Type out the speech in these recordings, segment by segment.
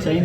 Chain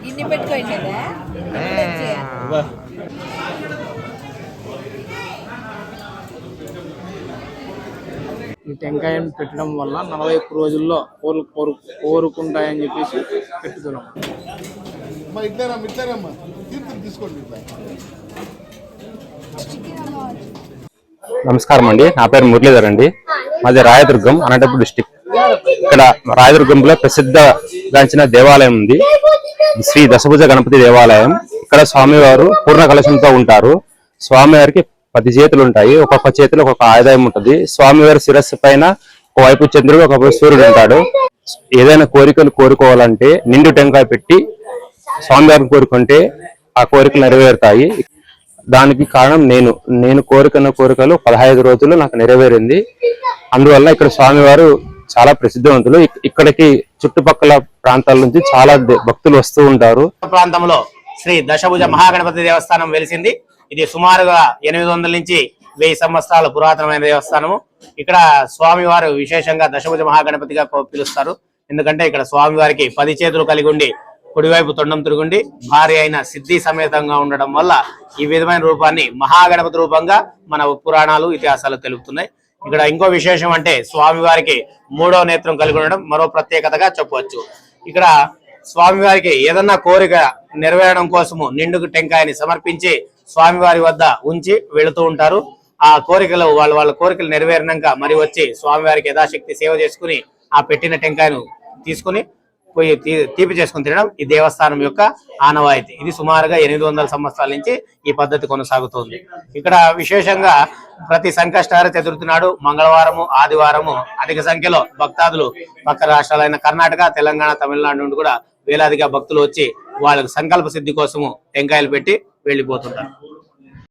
గిన్నె పెట్టుకోవట్లేదా? ఈ టెంకాయను పెట్టడం వల్ల 41 రోజుల్లో కోరుకుంటాయని చెప్పేసి పెట్టుతున్నాం. నమస్కారం అండి, నా పేరు మురళీధర్ అండి. మాది రాయదుర్గం, అనంతపురం డిస్టిక్. ఇక్కడ రాయదుర్గంలో ప్రసిద్ధగాంచిన దేవాలయం ఉంది, శ్రీ దశభుజ గణపతి దేవాలయం. ఇక్కడ స్వామివారు పూర్ణ కలశంతో ఉంటారు. స్వామివారికి 10 చేతులు ఉంటాయి, ఒక్కొక్క చేతిలో ఒక్కొక్క ఆయుధం ఉంటుంది. స్వామివారి శిరస్సు పైన ఒకవైపు చంద్రుడు, ఒకవైపు సూర్యుడు ఉంటాడు. ఏదైనా కోరికలు కోరుకోవాలంటే నిండు టెంకాయ పెట్టి స్వామివారిని కోరుకుంటే ఆ కోరికలు నెరవేరుతాయి. దానికి కారణం నేను కోరుకున్న కోరికలు 15 రోజులు నాకు నెరవేరింది. అందువల్ల ఇక్కడ స్వామివారు చాలా ప్రసిద్ధవంతులు. ఇక్కడికి చుట్టుపక్కల ప్రాంతాల నుంచి చాలా భక్తులు వస్తూ ఉంటారు. ప్రాంతంలో శ్రీ దశభుజ మహాగణపతి దేవస్థానం వెలిసింది. ఇది సుమారుగా 800 నుంచి 1000 సంవత్సరాల పురాతనమైన దేవస్థానము. ఇక్కడ స్వామివారు విశేషంగా దశభుజ మహాగణపతిగా పిలుస్తారు. ఎందుకంటే ఇక్కడ స్వామివారికి 10 చేతులు కలిగి ఉండి కుడివైపు తొండం తిరుగుండి భార్య అయిన సిద్ధి సమేతంగా ఉండడం వల్ల ఈ విధమైన రూపాన్ని మహాగణపతి రూపంగా మన పురాణాలు ఇతిహాసాలు తెలుపుతున్నాయి. ఇక్కడ ఇంకో విశేషం అంటే స్వామివారికి 3వ నేత్రం కలిగి ఉండడం మరో ప్రత్యేకతగా చెప్పవచ్చు. ఇక్కడ స్వామివారికి ఏదన్నా కోరిక నెరవేరడం కోసము నిండు టెంకాయని సమర్పించి స్వామివారి వద్ద ఉంచి వెళుతూ ఉంటారు. ఆ కోరికలు వాళ్ళ కోరికలు నెరవేరినాక మరి వచ్చి స్వామివారికి యథాశక్తి సేవ చేసుకుని ఆ పెట్టిన టెంకాయను తీసుకుని పోయి తీపి చేసుకుని తినడం ఈ దేవస్థానం యొక్క ఆనవాయితీ. ఇది సుమారుగా 800 సంవత్సరాల నుంచి ఈ పద్ధతి కొనసాగుతోంది. ఇక్కడ విశేషంగా ప్రతి సంకష్టహార చతుర్థి నాడు మంగళవారము, ఆదివారము అధిక సంఖ్యలో భక్తాదులు పక్క రాష్ట్రాలైన కర్ణాటక, తెలంగాణ, తమిళనాడు నుండి కూడా వేలాదిగా భక్తులు వచ్చి వాళ్ళకు సంకల్ప సిద్ధి కోసము టెంకాయలు పెట్టి వెళ్లిపోతుంటారు.